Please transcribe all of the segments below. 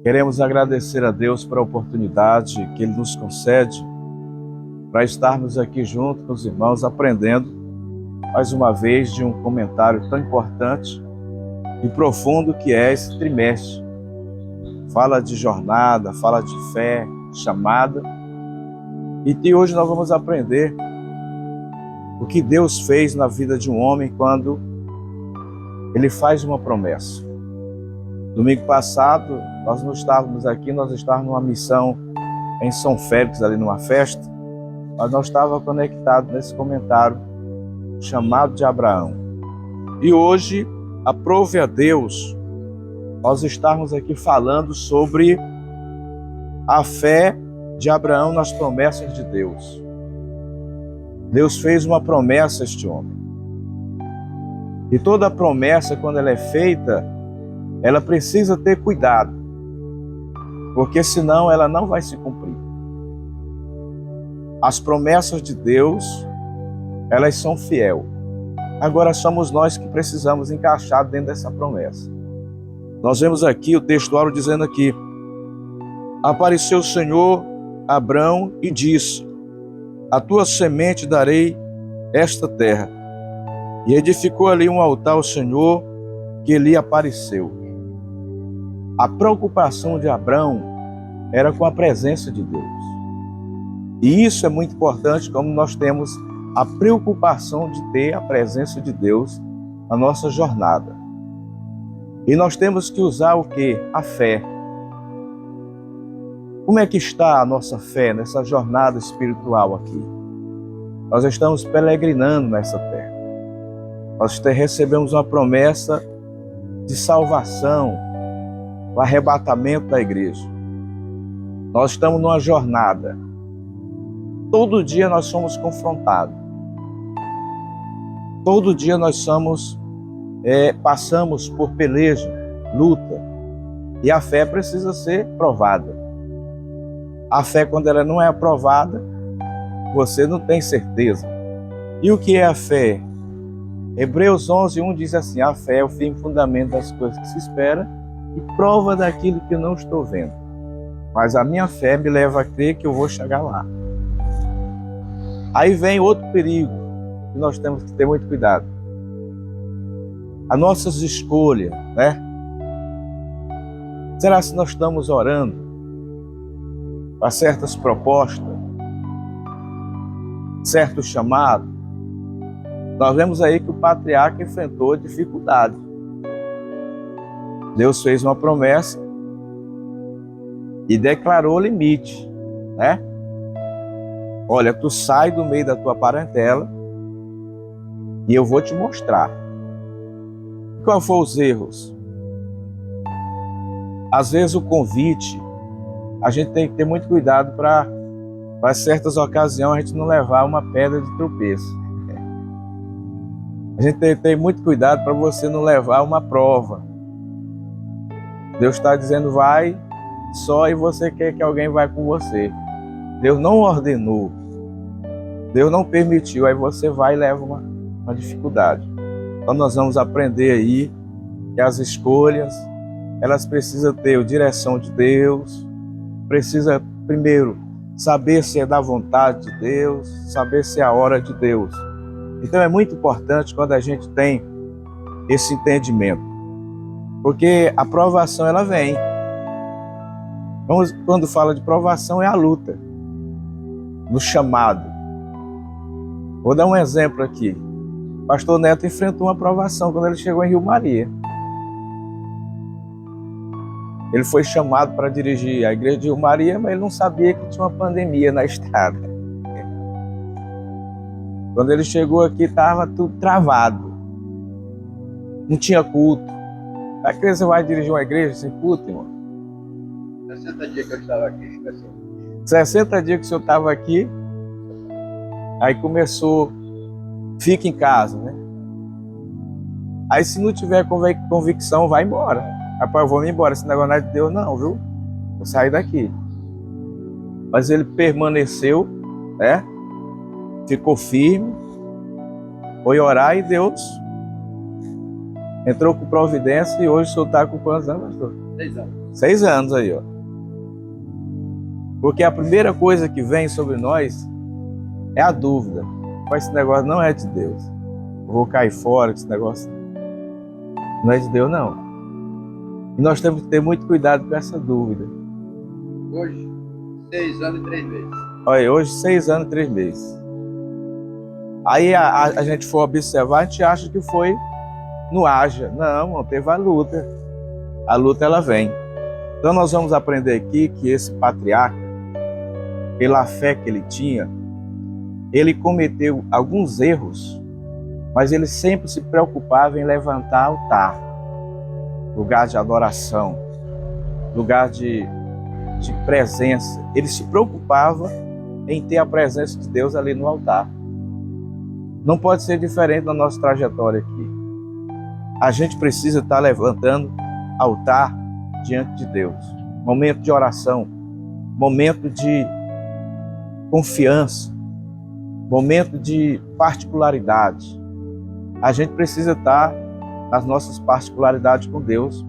Queremos agradecer a Deus pela oportunidade que Ele nos concede para estarmos aqui junto com os irmãos, aprendendo mais uma vez de um comentário tão importante e profundo que é esse trimestre. Fala de jornada, fala de fé, chamada, e que hoje nós vamos aprender o que Deus fez na vida de um homem quando Ele faz uma promessa. Domingo passado, nós não estávamos aqui, nós estávamos numa missão em São Félix, ali numa festa, mas nós estávamos conectados nesse comentário chamado de Abraão. E hoje, aprove a Deus, nós estamos aqui falando sobre a fé de Abraão nas promessas de Deus. Deus fez uma promessa a este homem. E toda promessa, quando ela é feita, ela precisa ter cuidado, porque senão ela não vai se cumprir. As promessas de Deus, elas são fiel. Agora somos nós que precisamos encaixar dentro dessa promessa. Nós vemos aqui o textuário dizendo aqui: apareceu o Senhor a Abrão e disse: a tua semente darei esta terra. E edificou ali um altar ao Senhor que lhe apareceu. A preocupação de Abrão era com a presença de Deus. E isso é muito importante, como nós temos a preocupação de ter a presença de Deus na nossa jornada. E nós temos que usar o quê? A fé. Como é que está a nossa fé nessa jornada espiritual aqui? Nós estamos peregrinando nessa terra. Nós recebemos uma promessa de salvação, o arrebatamento da igreja. Nós estamos numa jornada. Todo dia nós somos confrontados. Todo dia nós passamos por peleja, luta. E a fé precisa ser provada. A fé, quando ela não é aprovada, você não tem certeza. E o que é a fé? Hebreus 11:1 diz assim: a fé é o firme fundamento das coisas que se espera e prova daquilo que eu não estou vendo. Mas a minha fé me leva a crer que eu vou chegar lá. Aí vem outro perigo, que nós temos que ter muito cuidado. As nossas escolhas, né? Será que nós estamos orando para certas propostas, certo chamado? Nós vemos aí que o patriarca enfrentou dificuldade. Deus fez uma promessa e declarou limite, né? Olha, tu sai do meio da tua parentela e eu vou te mostrar. Qual foram os erros? Às vezes o convite, a gente tem que ter muito cuidado para certas ocasiões a gente não levar uma pedra de tropeço. A gente tem que ter muito cuidado para você não levar uma prova. Deus está dizendo vai só e você quer que alguém vá com você. Deus não ordenou. Deus não permitiu. Aí você vai e leva uma dificuldade. Então nós vamos aprender aí que as escolhas, elas precisam ter a direção de Deus. Precisa primeiro saber se é da vontade de Deus, saber se é a hora de Deus. Então é muito importante quando a gente tem esse entendimento, porque a provação ela vem. Quando fala de provação é a luta, no chamado. Vou dar um exemplo aqui. O pastor Neto enfrentou uma provação quando ele chegou em Rio Maria. Ele foi chamado para dirigir a igreja de Rio Maria, mas ele não sabia que tinha uma pandemia na estrada. Quando ele chegou aqui, estava tudo travado. Não tinha culto. Para que você vai dirigir uma igreja sem culto, irmão? 60 dias que eu estava aqui. 60 dias que o senhor estava aqui, aí começou, fica em casa, né? Aí se não tiver convicção, vai embora. Rapaz, eu vou me embora, esse negócio não é de Deus não, viu? Vou sair daqui. Mas ele permaneceu, né? Ficou firme, foi orar e Deus entrou com providência. E hoje o senhor está com quantos anos, pastor? 6 anos. 6 anos aí, ó. Porque a primeira coisa que vem sobre nós é a dúvida. Mas esse negócio não é de Deus. Eu vou cair fora, esse negócio não é de Deus, não. E nós temos que ter muito cuidado com essa dúvida. Hoje, 6 anos e 3 meses. Olha, hoje 6 anos e 3 meses. Aí a gente for observar, a gente acha que foi no haja. Não teve a luta. A luta, ela vem. Então nós vamos aprender aqui que esse patriarca, pela fé que ele tinha, ele cometeu alguns erros, mas ele sempre se preocupava em levantar altar, lugar de adoração, lugar de presença. Ele se preocupava em ter a presença de Deus ali no altar. Não pode ser diferente da nossa trajetória aqui. A gente precisa estar levantando altar diante de Deus. Momento de oração, momento de confiança, momento de particularidade. A gente precisa estar nas nossas particularidades com Deus,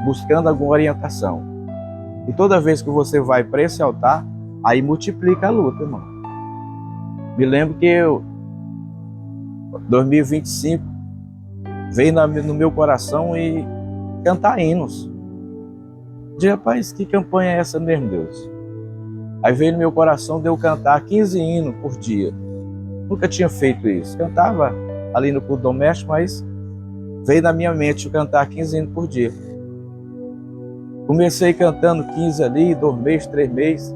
buscando alguma orientação. E toda vez que você vai para esse altar, aí multiplica a luta, irmão. Me lembro que 2025, veio no meu coração e cantar hinos. Diga, rapaz, que campanha é essa mesmo, Deus? Aí veio no meu coração de eu cantar 15 hinos por dia. Nunca tinha feito isso. Cantava ali no culto doméstico, mas veio na minha mente eu cantar 15 hinos por dia. Comecei cantando 15 ali, 2 meses, 3 meses.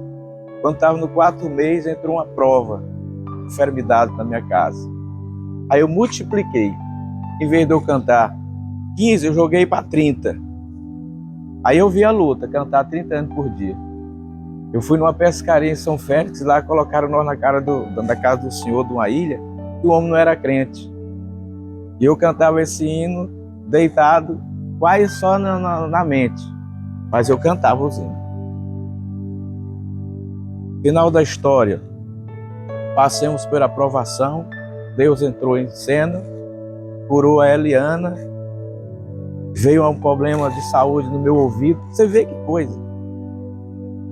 Quando estava no 4º mês, entrou uma prova, enfermidade na minha casa. Aí eu multipliquei. Em vez de eu cantar 15, eu joguei para 30. Aí eu vi a luta, cantar 30 anos por dia. Eu fui numa pescaria em São Félix, lá colocaram nós na casa do senhor de uma ilha, e o homem não era crente. E eu cantava esse hino deitado, quase só na mente. Mas eu cantava os hinos. Final da história. Passemos pela aprovação, Deus entrou em cena, curou a Eliana, veio um problema de saúde no meu ouvido. Você vê que coisa.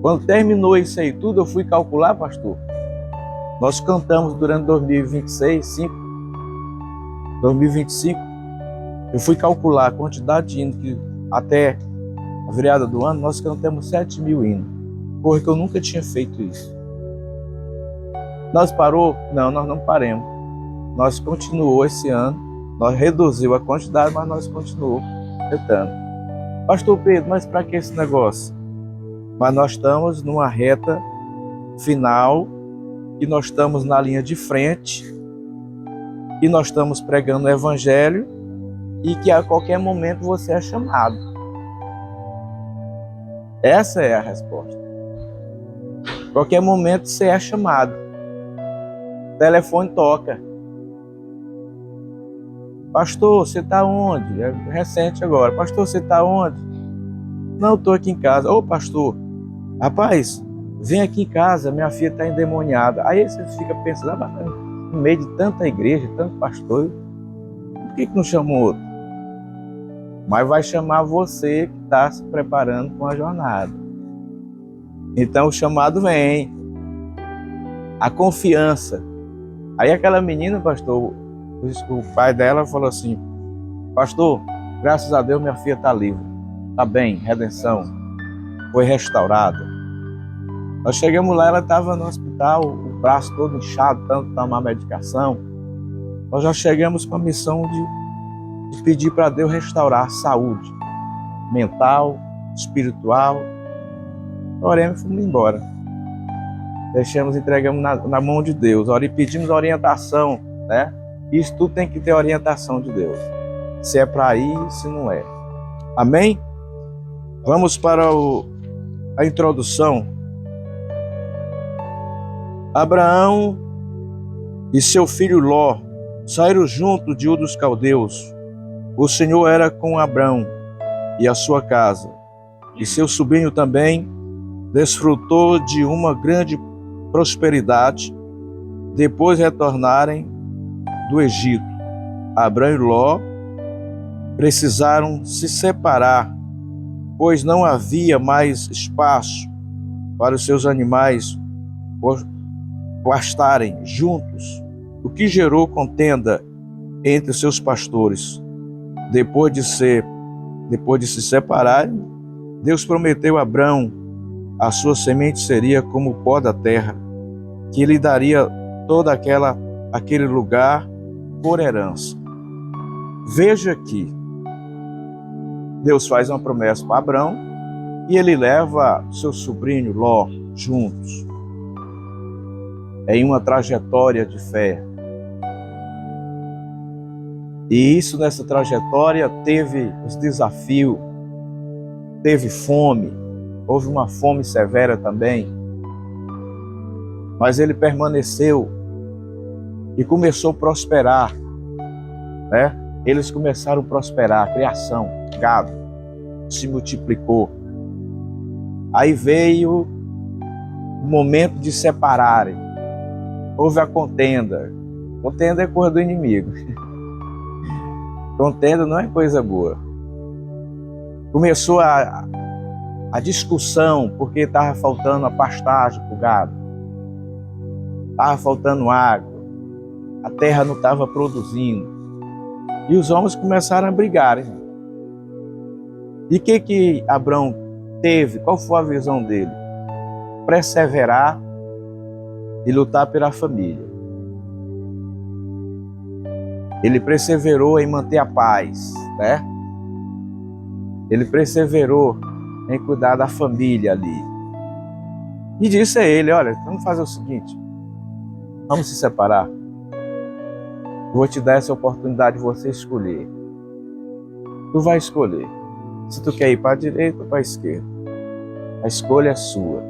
Quando terminou isso aí tudo, eu fui calcular, pastor. Nós cantamos durante 2025, eu fui calcular a quantidade de hinos que até a virada do ano, nós cantamos 7.000 hinos. Porque eu nunca tinha feito isso. Nós parou? Não, nós não paramos. Nós continuou esse ano, nós reduziu a quantidade, mas nós continuamos cantando. Pastor Pedro, mas para que esse negócio? Mas nós estamos numa reta final, e nós estamos na linha de frente, e nós estamos pregando o Evangelho, e que a qualquer momento você é chamado. Essa é a resposta. A qualquer momento você é chamado. O telefone toca. Pastor, você está onde? É recente agora. Pastor, você está onde? Não, estou aqui em casa. Ô, pastor, rapaz, vem aqui em casa, minha filha está endemoniada. Aí você fica pensando, no meio de tanta igreja, tanto pastor, por que não chamou outro? Mas vai chamar você que está se preparando com a jornada. Então o chamado vem. A confiança. Aí aquela menina, pastor, o pai dela falou assim, pastor, graças a Deus minha filha está livre, está bem, redenção, foi restaurada. Nós chegamos lá, ela estava no hospital, o braço todo inchado, tanto tomar medicação. Nós já chegamos com a missão de pedir para Deus restaurar a saúde mental, espiritual. Oremos e fomos embora. Deixamos, entregamos na mão de Deus. Pedimos orientação, né? Isso tudo tem que ter orientação de Deus. Se é para ir, se não é. Amém? Vamos para a introdução. Abraão e seu filho Ló saíram junto de Ur dos Caldeus. O Senhor era com Abraão e a sua casa, e seu sobrinho também desfrutou de uma grande prosperidade depois de retornarem do Egito. Abraão e Ló precisaram se separar pois não havia mais espaço para os seus animais pastarem juntos, o que gerou contenda entre os seus pastores. Depois de se separarem, Deus prometeu a Abrão: a sua semente seria como o pó da terra, que lhe daria todo aquele lugar por herança. Veja que Deus faz uma promessa para Abrão e ele leva seu sobrinho Ló juntos em uma trajetória de fé. E isso, nessa trajetória, teve os desafios, teve fome, houve uma fome severa também, mas ele permaneceu e começou a prosperar, né? Eles começaram a prosperar, a criação, gado, se multiplicou. Aí veio o momento de separarem, houve a contenda. Contenda é coisa do inimigo. Contenda não é coisa boa. Começou a discussão, porque estava faltando a pastagem para o gado, estava faltando água, a terra não estava produzindo. E os homens começaram a brigar. E o que Abrão teve? Qual foi a visão dele? Perseverar e lutar pela família. Ele perseverou em manter a paz, né? Ele perseverou em cuidar da família ali. E disse a ele: olha, vamos fazer o seguinte, vamos se separar. Vou te dar essa oportunidade de você escolher. Tu vai escolher. Se tu quer ir para a direita ou para a esquerda. A escolha é sua.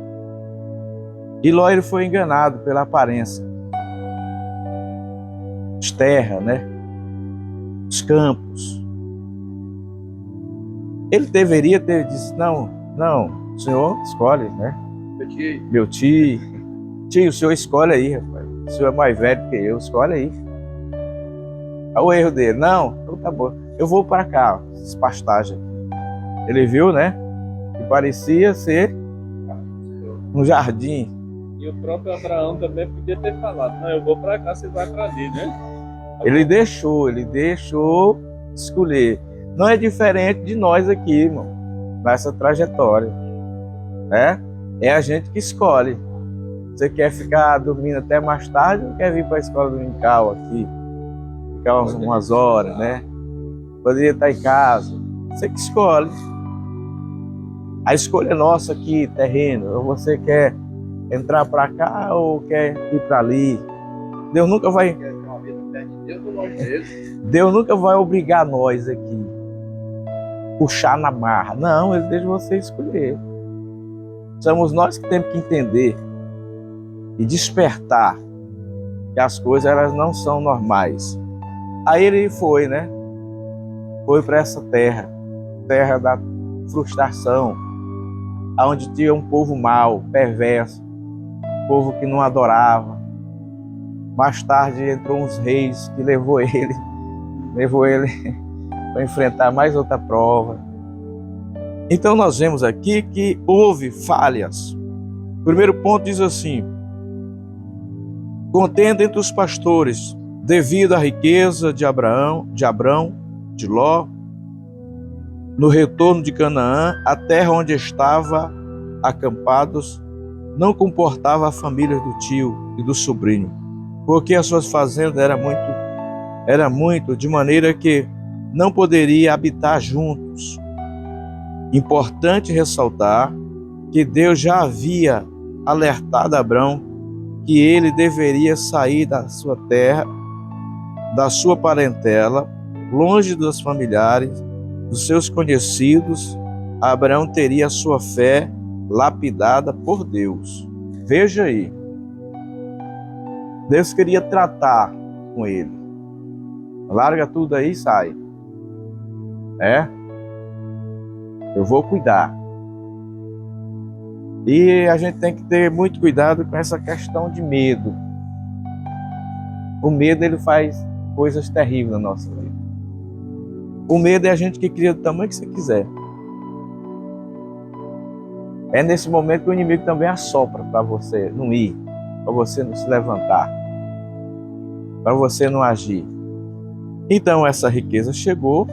E Ló, ele foi enganado pela aparência. As terras, né? Os campos. Ele deveria ter dito: não, o senhor escolhe, né? Meu tio, o senhor escolhe aí, rapaz. O senhor é mais velho que eu, escolhe aí. Olha o erro dele. Não, então tá bom. Eu vou para cá, essas pastagens. Ele viu, né? Que parecia ser um jardim. E o próprio Abraão também podia ter falado: não, eu vou para cá, você vai para ali, né? Ele deixou escolher. Não é diferente de nós aqui, irmão, nessa trajetória, né? É a gente que escolhe. Você quer ficar dormindo até mais tarde ou quer vir para a escola dominical aqui? Ficar umas horas, né? Poderia estar em casa. Você que escolhe. A escolha é nossa aqui, terreno. Ou você quer entrar para cá ou quer ir para ali? Deus nunca vai obrigar nós aqui, puxar na marra. Não, ele deixa você escolher. Somos nós que temos que entender e despertar que as coisas, elas não são normais. Aí ele foi, né? Foi para essa terra da frustração, onde tinha um povo mau, perverso, povo que não adorava. Mais tarde entrou uns reis que levou ele para enfrentar mais outra prova. Então nós vemos aqui que houve falhas. O primeiro ponto diz assim: contenda entre os pastores, devido à riqueza de Abrão, de Ló, no retorno de Canaã, a terra onde estava acampados não comportava a família do tio e do sobrinho, porque as suas fazendas era muito, de maneira que não poderia habitar juntos. Importante ressaltar que Deus já havia alertado Abrão que ele deveria sair da sua terra, da sua parentela, longe dos familiares, dos seus conhecidos. Abraão teria a sua fé lapidada por Deus. Veja aí, Deus queria tratar com ele. Larga tudo aí e sai. Eu vou cuidar. E a gente tem que ter muito cuidado com essa questão de medo. O medo, ele faz coisas terríveis na nossa vida. O medo é a gente que cria do tamanho que você quiser. É nesse momento que o inimigo também assopra para você não ir, para você não se levantar, para você não agir. Então essa riqueza chegou,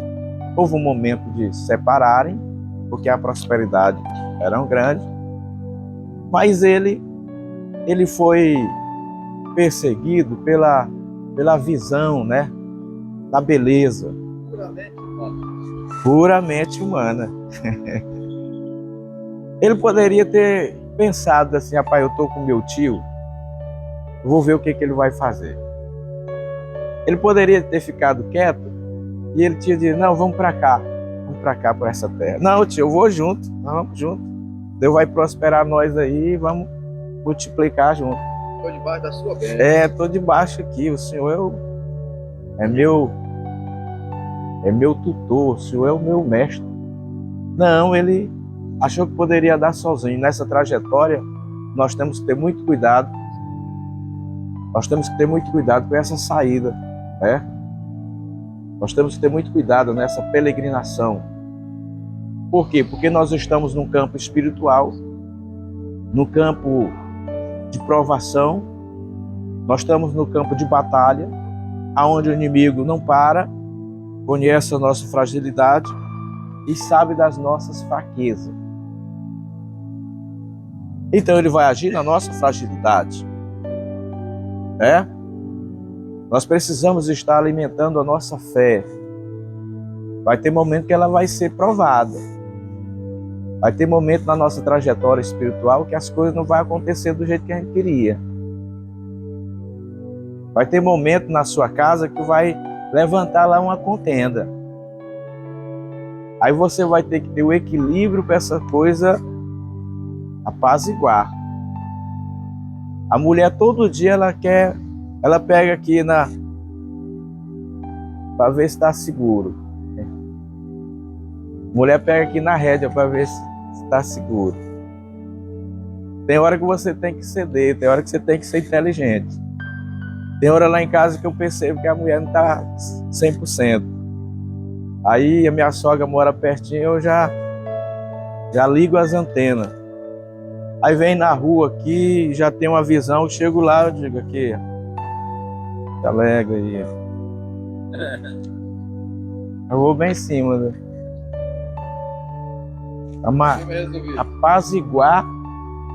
houve um momento de se separarem, porque a prosperidade era grande, mas ele foi perseguido pela visão, né, da beleza. Puramente humana. Ele poderia ter pensado assim, rapaz, eu estou com meu tio, vou ver o que ele vai fazer. Ele poderia ter ficado quieto e ele tinha dito, não, vamos para cá por essa terra. Não, tio, eu vou junto, nós vamos junto. Deus vai prosperar nós aí e vamos multiplicar junto. Estou debaixo da sua bênção. Estou debaixo aqui, o Senhor é meu tutor, o Senhor é o meu mestre. Não, ele achou que poderia dar sozinho. Nessa trajetória, nós temos que ter muito cuidado. Nós temos que ter muito cuidado com essa saída, né? Nós temos que ter muito cuidado nessa peregrinação. Por quê? Porque nós estamos num campo espiritual, no campo de provação, nós estamos no campo de batalha, aonde o inimigo não para, conhece a nossa fragilidade e sabe das nossas fraquezas. Então ele vai agir na nossa fragilidade, né? Nós precisamos estar alimentando a nossa fé. Vai ter momento que ela vai ser provada. Vai ter momento na nossa trajetória espiritual que as coisas não vão acontecer do jeito que a gente queria. Vai ter momento na sua casa que vai levantar lá uma contenda. Aí você vai ter que ter o equilíbrio para essa coisa apaziguar. A mulher todo dia ela pega aqui para ver se está seguro. A mulher pega aqui na rédea para ver se está seguro. Tem hora que você tem que ceder, tem hora que você tem que ser inteligente. Tem hora lá em casa que eu percebo que a mulher não está 100%. Aí a minha sogra mora pertinho, eu já ligo as antenas. Aí vem na rua aqui, já tem uma visão, eu chego lá, eu digo aqui, se alega aí. Eu vou bem em cima, né? Apaziguar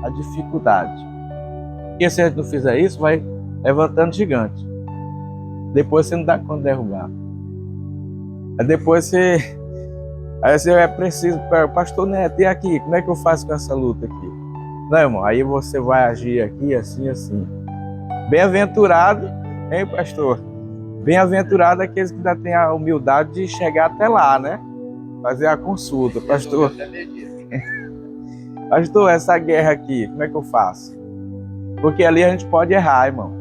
a dificuldade. Porque se a gente não fizer isso, vai levantando gigante. Depois você não dá conta de derrubar. Aí depois você é preciso, pastor Neto, e aqui, como é que eu faço com essa luta aqui? Não, irmão, aí você vai agir aqui, assim, assim. Bem-aventurado, hein, pastor? Bem-aventurado aqueles que ainda têm a humildade de chegar até lá, né? Fazer a consulta, pastor. Pastor, essa guerra aqui, como é que eu faço? Porque ali a gente pode errar, irmão.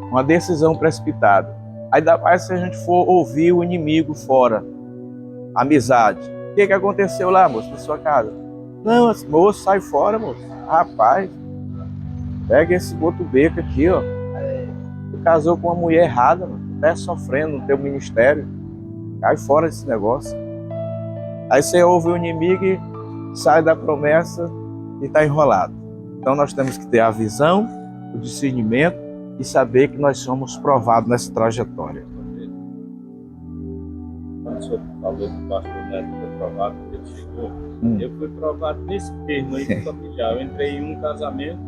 Uma decisão precipitada. Ainda mais se a gente for ouvir o inimigo fora. Amizade. O que aconteceu lá, moço, na sua casa? Não, moço, sai fora, moço. Rapaz, pega esse outro beco aqui, ó. Tu casou com uma mulher errada, mano. Tu tá sofrendo no teu ministério. Cai fora desse negócio. Aí você ouve o inimigo e sai da promessa e tá enrolado. Então nós temos que ter a visão, o discernimento e saber que nós somos provados nessa trajetória. Quando o senhor falou que o pastor Neto foi provado, quando ele chegou, eu fui provado nesse termo aí familiar. Eu entrei em um casamento,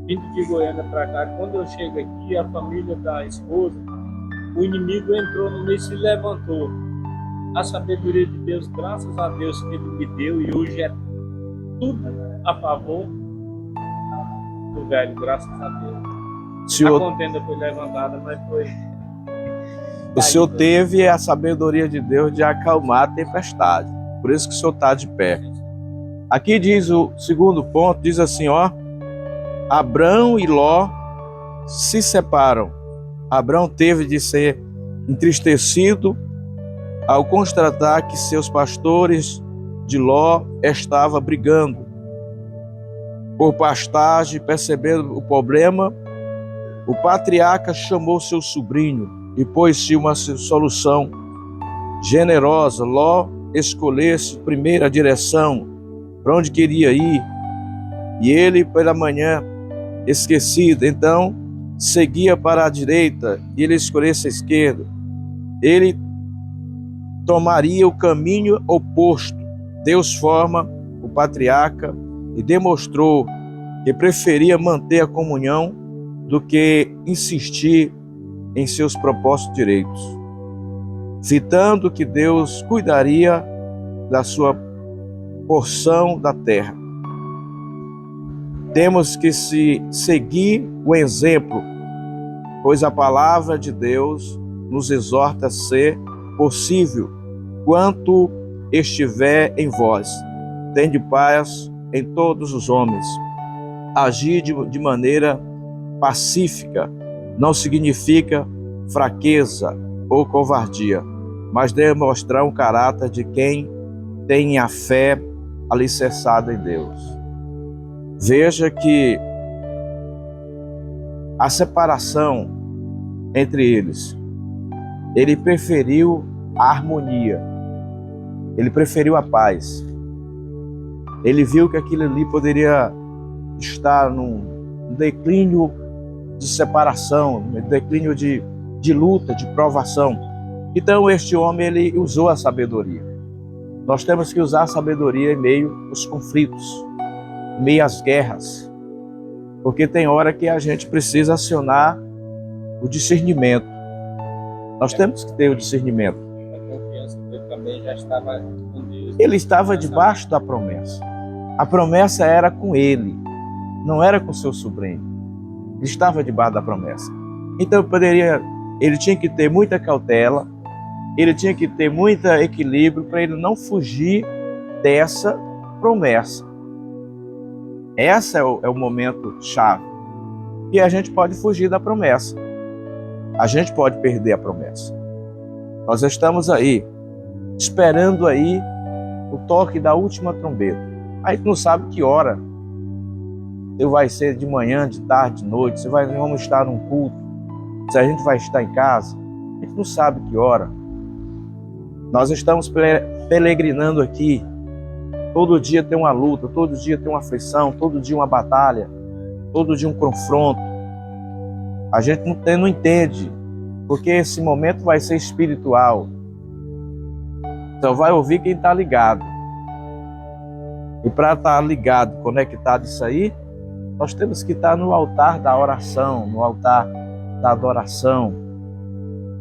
vindo de Goiânia para cá. Quando eu chego aqui, a família da esposa, o inimigo entrou no meio e se levantou. A sabedoria de Deus, graças a Deus que Ele me deu, e hoje é tudo a favor do velho, graças a Deus. A contenda foi levantada, mas foi... O Senhor teve a sabedoria de Deus de acalmar a tempestade. Por isso que o Senhor está de pé. Aqui diz o segundo ponto, diz assim, ó. Abrão e Ló se separam. Abrão teve de ser entristecido ao constatar que seus pastores de Ló estavam brigando por pastagem. Percebendo o problema, o patriarca chamou seu sobrinho e pôs-se uma solução generosa. Ló escolhesse primeiro a direção para onde queria ir E ele, pela manhã, esquecido, então seguia para a direita e ele escolhesse a esquerda. Ele tomaria o caminho oposto. Deus forma o patriarca e demonstrou que preferia manter a comunhão do que insistir em seus propósitos direitos, citando que Deus cuidaria da sua porção da terra. Temos que seguir o exemplo, pois a palavra de Deus nos exorta a ser possível quanto estiver em vós. Tende paz em todos os homens. Agir de maneira pacífica não significa fraqueza ou covardia, mas demonstrar um caráter de quem tem a fé alicerçada em Deus. Veja que a separação entre eles, ele preferiu a harmonia, ele preferiu a paz. Ele viu que aquilo ali poderia estar num declínio de separação, num declínio de luta, de provação. Então este homem, ele usou a sabedoria. Nós temos que usar a sabedoria em meio aos conflitos, em meio às guerras, porque tem hora que a gente precisa acionar o discernimento. Nós temos que ter o discernimento. A confiança dele também já estava com Deus. Ele estava debaixo da promessa. A promessa era com ele, não era com seu sobrinho. Ele estava debaixo da promessa. Então ele tinha que ter muita cautela, ele tinha que ter muito equilíbrio para ele não fugir dessa promessa. Esse é o momento chave. E a gente pode fugir da promessa. A gente pode perder a promessa. Nós estamos aí, esperando aí o toque da última trombeta. Aí tu não sabe que hora. Se vai ser de manhã, de tarde, de noite, se vamos estar num culto, se a gente vai estar em casa. A gente não sabe que hora. Nós estamos peregrinando aqui. Todo dia tem uma luta, todo dia tem uma aflição, todo dia uma batalha, todo dia um confronto. A gente não entende, porque esse momento vai ser espiritual. Só vai ouvir quem está ligado. E para estar ligado, conectado isso aí, nós temos que estar no altar da oração, no altar da adoração,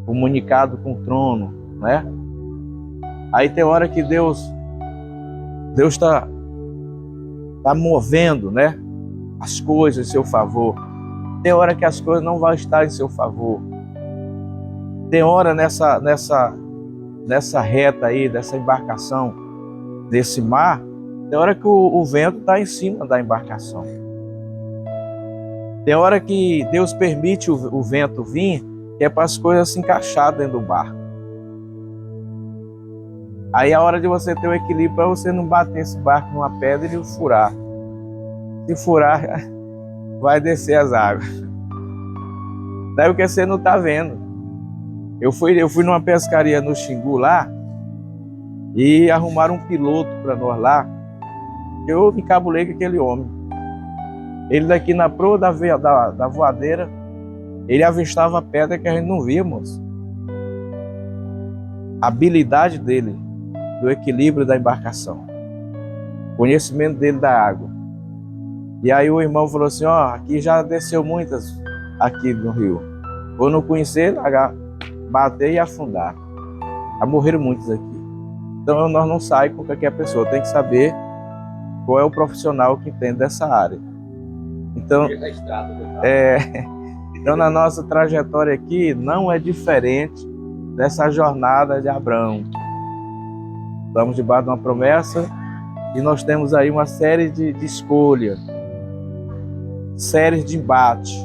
comunicado com o trono, né? Aí tem hora que Deus está movendo, né, as coisas em seu favor. Tem hora que as coisas não vão estar em seu favor. Tem hora nessa reta aí, dessa embarcação, desse mar, tem hora que o vento está em cima da embarcação. Tem hora que Deus permite o vento vir, que é para as coisas se encaixar dentro do barco. Aí é a hora de você ter o equilíbrio para você não bater esse barco numa pedra e furar. Se furar, vai descer as águas. Daí o que você não está vendo. Eu fui numa pescaria no Xingu lá e arrumaram um piloto para nós lá. Eu me encabulei com aquele homem. Ele daqui na proa da voadeira, ele avistava a pedra que a gente não via, moço. A habilidade dele, do equilíbrio da embarcação, conhecimento dele da água. E aí o irmão falou assim, ó, aqui já desceu muitas aqui no rio. Vou não conhecer, bater e afundar. Já morreram muitos aqui. Então nós não saímos com qualquer pessoa, tem que saber qual é o profissional que entende dessa área. Então, então na nossa trajetória aqui não é diferente dessa jornada de Abraão. Estamos debaixo de uma promessa e nós temos aí uma série de escolhas, séries de embate,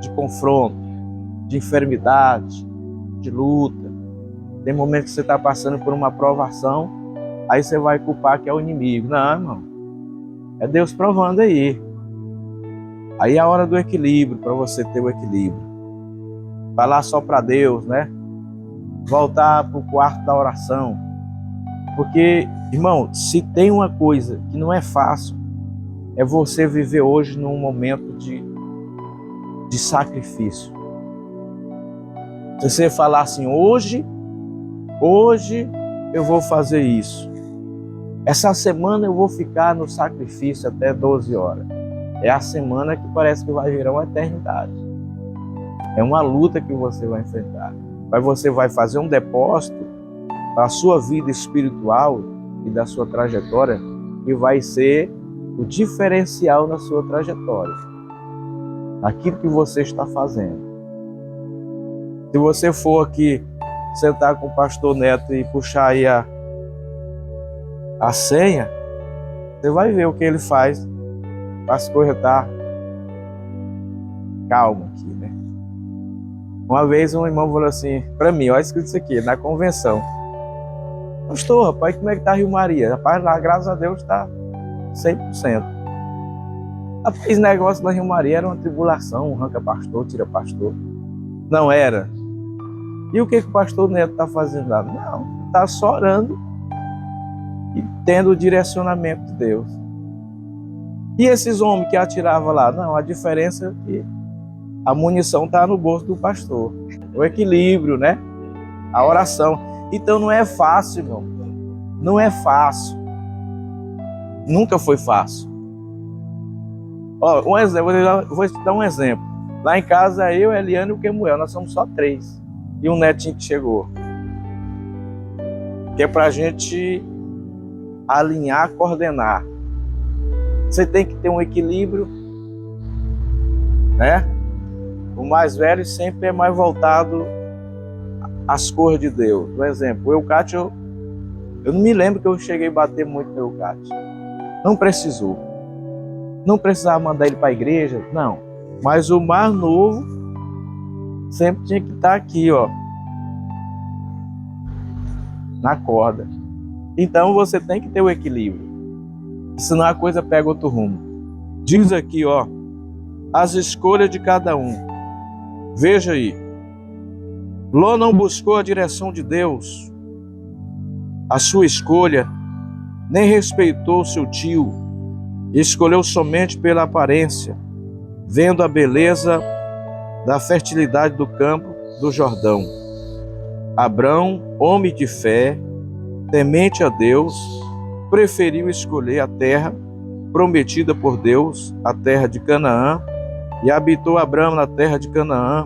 de confronto, de enfermidade, de luta. Tem momentos que você está passando por uma provação, aí você vai culpar que é o inimigo. Não, irmão. É Deus provando aí. Aí é a hora do equilíbrio, para você ter o equilíbrio. Falar só para Deus, né? Voltar para o quarto da oração. Porque, irmão, se tem uma coisa que não é fácil, é você viver hoje num momento de sacrifício. Se você falar assim, hoje eu vou fazer isso. Essa semana eu vou ficar no sacrifício até 12 horas. É a semana que parece que vai virar uma eternidade. É uma luta que você vai enfrentar. Mas você vai fazer um depósito para a sua vida espiritual e da sua trajetória, que vai ser o diferencial na sua trajetória. Aquilo que você está fazendo. Se você for aqui sentar com o pastor Neto e puxar aí a senha, você vai ver o que ele faz para as coisas estar calma aqui, né? Uma vez um irmão falou assim para mim, olha escrito isso aqui, na convenção. Pastor, rapaz, como é que tá Rio Maria? Rapaz, lá, graças a Deus, está 100%. Rapaz, esse negócio da Rio Maria era uma tribulação, arranca pastor, tira pastor. Não era. E o que o pastor Neto está fazendo lá? Não, está só orando e tendo o direcionamento de Deus. E esses homens que atiravam lá? Não, a diferença é que a munição está no bolso do pastor. O equilíbrio, né? A oração. Então não é fácil, irmão. Não é fácil. Nunca foi fácil. Ó, um exemplo, vou te dar um exemplo. Lá em casa, eu, Eliane e o Kemuel, nós somos só 3. E um netinho que chegou. Que é pra gente alinhar, coordenar. Você tem que ter um equilíbrio, né? O mais velho sempre é mais voltado às coisas de Deus. Por exemplo, o Eucátio, eu não me lembro que eu cheguei a bater muito no Eucátio. Não precisou. Não precisava mandar ele para a igreja, não. Mas o mais novo sempre tinha que estar aqui, ó, na corda. Então você tem que ter o equilíbrio, senão a coisa pega outro rumo. Diz aqui, ó, as escolhas de cada um. Veja aí. Ló não buscou a direção de Deus, a sua escolha, nem respeitou seu tio, escolheu somente pela aparência, vendo a beleza da fertilidade do campo do Jordão. Abrão, homem de fé, temente a Deus, preferiu escolher a terra prometida por Deus, a terra de Canaã, e habitou Abrão na terra de Canaã,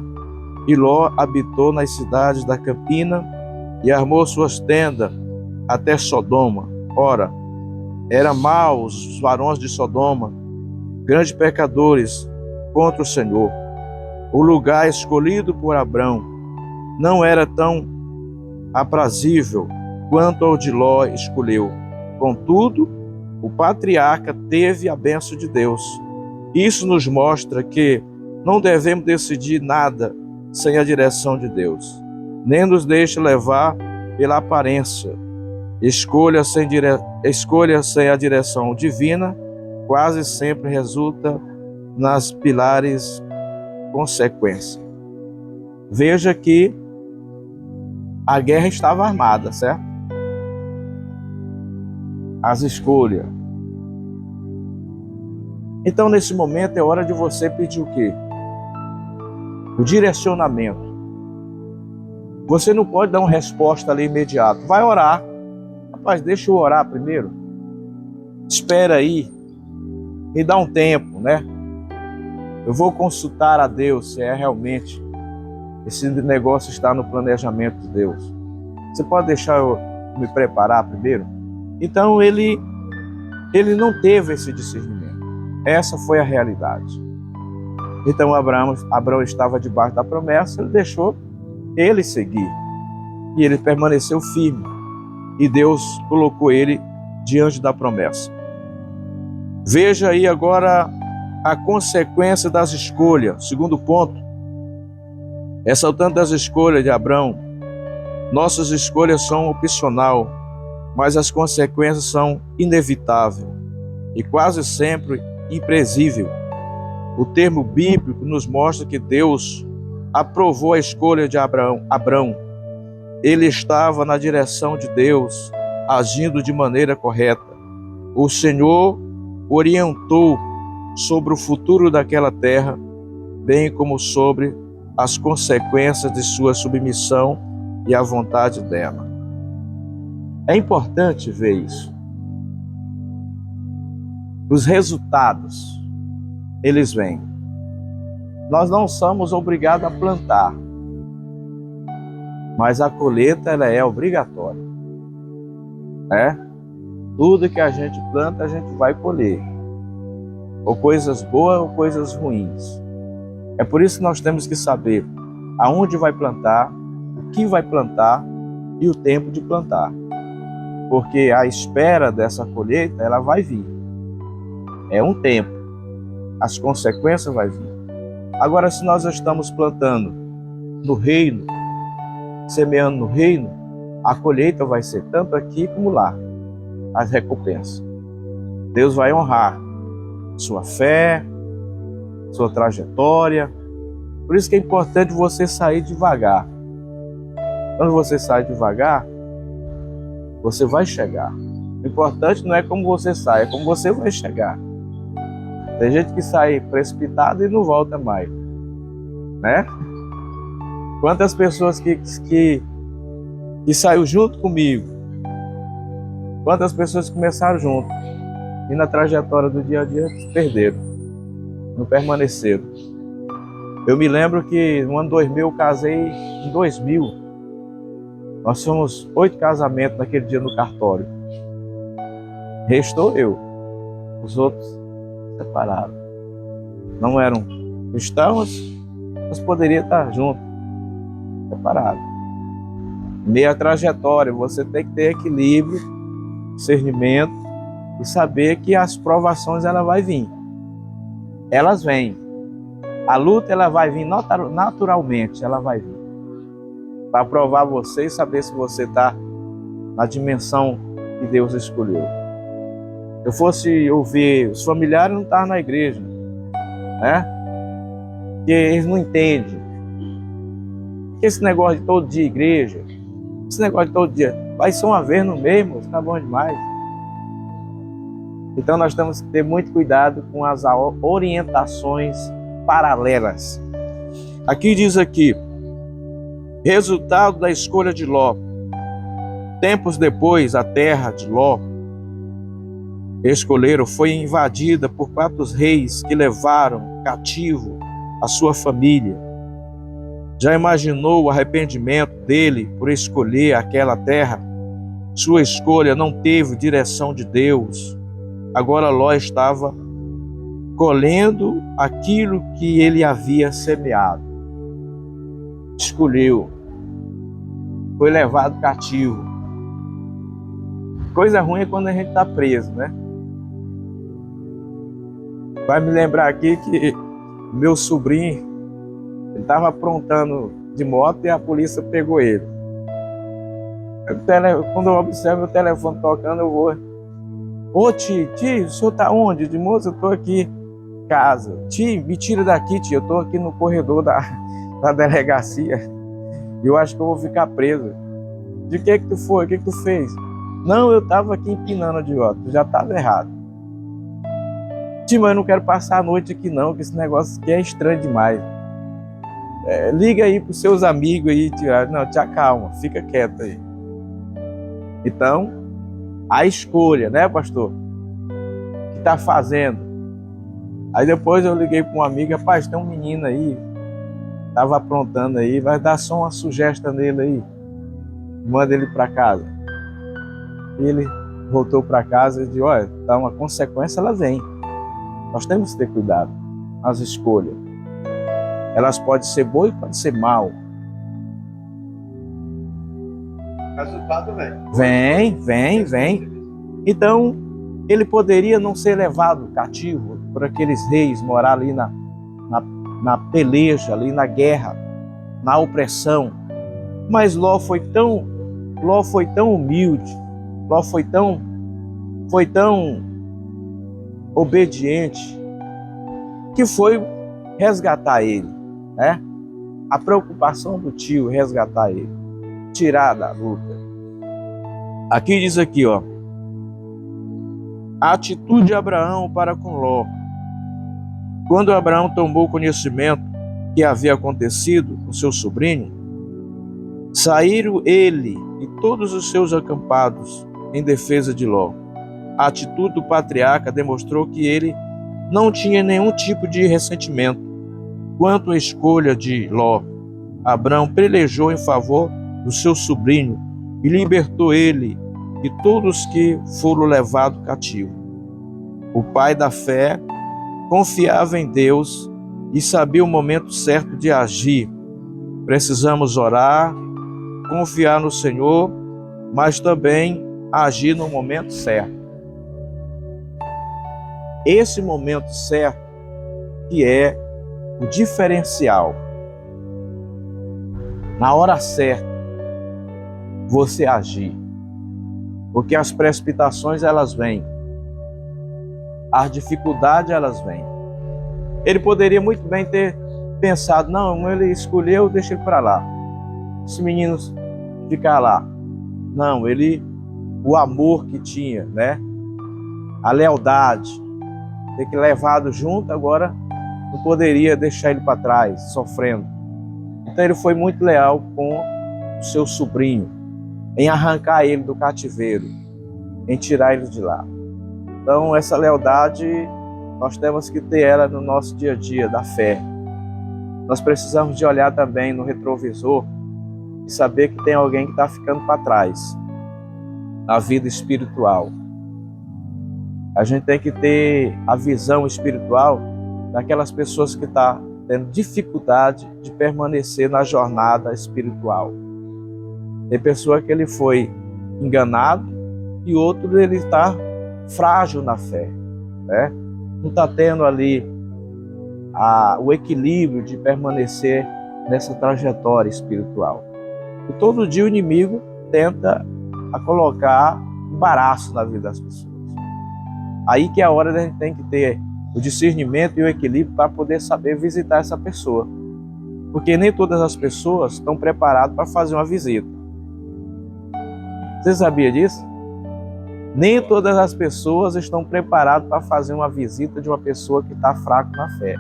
e Ló habitou nas cidades da campina, e armou suas tendas até Sodoma. Ora, eram maus os varões de Sodoma, grandes pecadores contra o Senhor. O lugar escolhido por Abrão não era tão aprazível quanto ao de Ló escolheu. Contudo, o patriarca teve a bênção de Deus. Isso nos mostra que não devemos decidir nada sem a direção de Deus. Nem nos deixe levar pela aparência. Escolha sem a direção divina quase sempre resulta nas pilares consequências. Veja que a guerra estava armada, certo? As escolhas. Então, nesse momento, é hora de você pedir o quê? O direcionamento. Você não pode dar uma resposta ali imediata. Vai orar. Rapaz, deixa eu orar primeiro. Espera aí. Me dá um tempo, né? Eu vou consultar a Deus se é realmente esse negócio está no planejamento de Deus. Você pode deixar eu me preparar primeiro? Então ele não teve esse discernimento. Essa foi a realidade. Então Abraão estava debaixo da promessa, ele deixou ele seguir. E ele permaneceu firme. E Deus colocou ele diante da promessa. Veja aí agora a consequência das escolhas. Segundo ponto, ressaltando das escolhas de Abrão, nossas escolhas são opcional, mas as consequências são inevitáveis e quase sempre imprevisível. O termo bíblico nos mostra que Deus aprovou a escolha de Abrão. Ele estava na direção de Deus, agindo de maneira correta. O Senhor orientou sobre o futuro daquela terra, bem como sobre as consequências de sua submissão e a vontade dela. É importante ver isso. Os resultados, eles vêm. Nós não somos obrigados a plantar, mas a colheita ela é obrigatória. Tudo que a gente planta, a gente vai colher. Ou coisas boas ou coisas ruins. É por isso que nós temos que saber aonde vai plantar, o que vai plantar e o tempo de plantar. Porque a espera dessa colheita, ela vai vir. É um tempo. As consequências vão vir. Agora, se nós estamos plantando no reino, semeando no reino, a colheita vai ser tanto aqui como lá. As recompensas. Deus vai honrar sua fé, sua trajetória. Por isso que é importante você sair devagar. Quando você sai devagar, você vai chegar. O importante não é como você sai, é como você vai chegar. Tem gente que sai precipitado e não volta mais, né? Quantas pessoas que saiu junto comigo, quantas pessoas começaram junto e na trajetória do dia a dia se perderam, não permaneceram. Eu me lembro que no ano 2000 eu casei em 2000. Nós fomos 8 casamentos naquele dia no cartório. Restou eu. Os outros separaram. Não eram cristãos, mas poderiam estar juntos, separados. Meia trajetória, você tem que ter equilíbrio, discernimento e saber que as provações ela vai vir. Elas vêm. A luta ela vai vir naturalmente, ela vai vir. Para provar você e saber se você está na dimensão que Deus escolheu. Se eu fosse ouvir, os familiares não estavam na igreja, né? Porque eles não entendem. Que esse negócio de todo dia igreja, esse negócio de todo dia, vai ser uma vez no mês, moço, tá bom demais. Então nós temos que ter muito cuidado com as orientações paralelas. Aqui diz aqui, resultado da escolha de Ló. Tempos depois, a terra de Ló escolheram foi invadida por 4 reis que levaram cativo a sua família. Já imaginou o arrependimento dele por escolher aquela terra? Sua escolha não teve direção de Deus. Agora Ló estava colhendo aquilo que ele havia semeado. Escolheu. Foi levado cativo. Coisa ruim é quando a gente está preso, né? Vai me lembrar aqui que meu sobrinho estava aprontando de moto e a polícia pegou ele. Quando eu observo meu telefone tocando, eu vou. Ô tio, o senhor tá onde? De moço, eu tô aqui em casa. Tio, me tira daqui, tio. Eu tô aqui no corredor da delegacia. E eu acho que eu vou ficar preso. De que tu foi? O que tu fez? Não, eu tava aqui empinando a idiota. Já tava errado. Tio, mas eu não quero passar a noite aqui não, que esse negócio aqui é estranho demais. Liga aí pros seus amigos aí, tio. Não, te acalma, fica quieto aí. Então, a escolha, né, pastor? Que tá fazendo. Aí depois eu liguei para um amigo, rapaz, tem um menino aí, tava aprontando aí, vai dar só uma sugestão nele aí. Manda ele para casa. Ele voltou para casa e disse, olha, tá uma consequência, ela vem. Nós temos que ter cuidado nas escolhas. Elas podem ser boas e podem ser mal. Resultado vem. Vem. Então, ele poderia não ser levado cativo por aqueles reis, morar ali na peleja, ali na guerra, na opressão. Mas Ló foi tão humilde, Ló foi tão obediente, que foi resgatar ele, né? A preocupação do tio, resgatar ele, tirar da luta. Aqui diz aqui, ó, a atitude de Abraão para com Ló. Quando Abraão tomou conhecimento que havia acontecido com seu sobrinho, saíram ele e todos os seus acampados em defesa de Ló. A atitude do patriarca demonstrou que ele não tinha nenhum tipo de ressentimento quanto à escolha de Ló. Abraão pelejou em favor do seu sobrinho e libertou ele e todos que foram levados cativo. O pai da fé confiava em Deus e sabia o momento certo de agir. Precisamos orar, confiar no Senhor, mas também agir no momento certo. Esse momento certo que é o diferencial. Na hora certa, você agir. Porque as precipitações, elas vêm. As dificuldades, elas vêm. Ele poderia muito bem ter pensado, não, ele escolheu, deixa ele para lá. Esse menino ficar lá. Não, o amor que tinha, né? A lealdade, ter que levado junto, agora não poderia deixar ele para trás, sofrendo. Então ele foi muito leal com o seu sobrinho, em arrancar ele do cativeiro, em tirar ele de lá. Então essa lealdade, nós temos que ter ela no nosso dia a dia, da fé. Nós precisamos de olhar também no retrovisor e saber que tem alguém que está ficando para trás, na vida espiritual. A gente tem que ter a visão espiritual daquelas pessoas que estão tendo dificuldade de permanecer na jornada espiritual. Tem pessoa que ele foi enganado e outro ele está frágil na fé, né? Não está tendo ali o equilíbrio de permanecer nessa trajetória espiritual. E todo dia o inimigo tenta colocar embaraço na vida das pessoas. Aí que é a hora da gente tem que ter o discernimento e o equilíbrio para poder saber visitar essa pessoa. Porque nem todas as pessoas estão preparadas para fazer uma visita. Você sabia disso? Nem todas as pessoas estão preparadas para fazer uma visita de uma pessoa que está fraca na fé.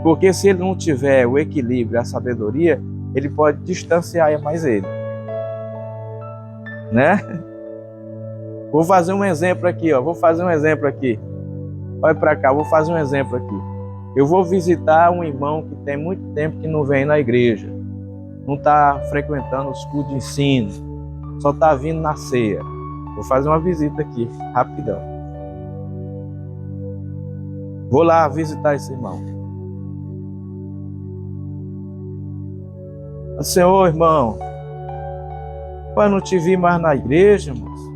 Porque se ele não tiver o equilíbrio e a sabedoria, ele pode distanciar mais ele. Né? Vou fazer um exemplo aqui, ó. Olha para cá, vou fazer um exemplo aqui. Eu vou visitar um irmão que tem muito tempo que não vem na igreja. Não está frequentando os cultos de ensino. Só está vindo na ceia. Vou fazer uma visita aqui, rapidão. Vou lá visitar esse irmão. Senhor, irmão, eu não te vi mais na igreja, moço.